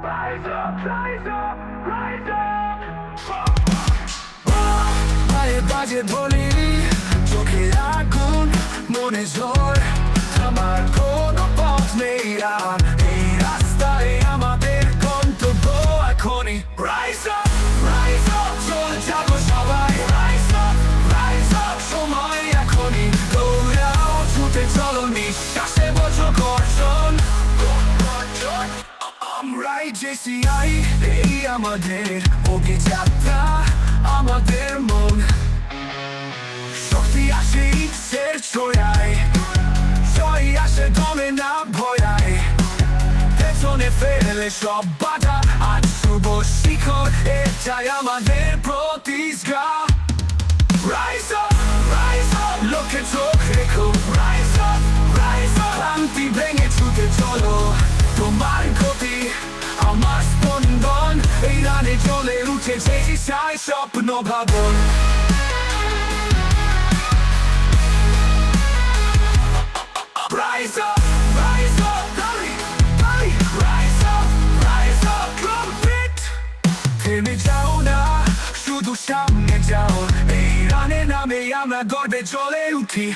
Rise up, rise up, rise up. পায়ে বাজে ধলি, চোখে আগুন, মনে জোর, আমার কোনো পথ নেই আর। এই রাস্তায় আমাদের গন্তব্য এখনই। Rise up, rise up, চলে যাবো সবাই। rise up, rise up. সময় এখনই, দৌড়াও, ছুটে চলো, নিঃশ্বাসে বোঝো গর্জন। আমরাই JCI, এই আমাদের অভিযাত্রা, আমাদের মন। শক্তি আসে ইচ্ছের ছোঁয়ায়, জয় আসে দমে না ভয়ায়। পেছনে ফেলে সব বাধা, আজ শুভ শিখর, এটাই আমাদের প্রতিজ্ঞা। Rise up, rise up, লোকে চোখ রেখো, rise up, rise up. ক্লান্তি ভেঙে ছুটে চলো, তোমার গতি আমার স্পন্দন। এই রানে জ্বলে উঠে JCI স্বপ্ন ভাবন। Rise up, rise up, Dali, Dali. Rise up, rise up, trumpet. থেমে যাও না, শুধু সামনে যাও। এই রানে নামে আমরা গর্বে জ্বলে উঠি।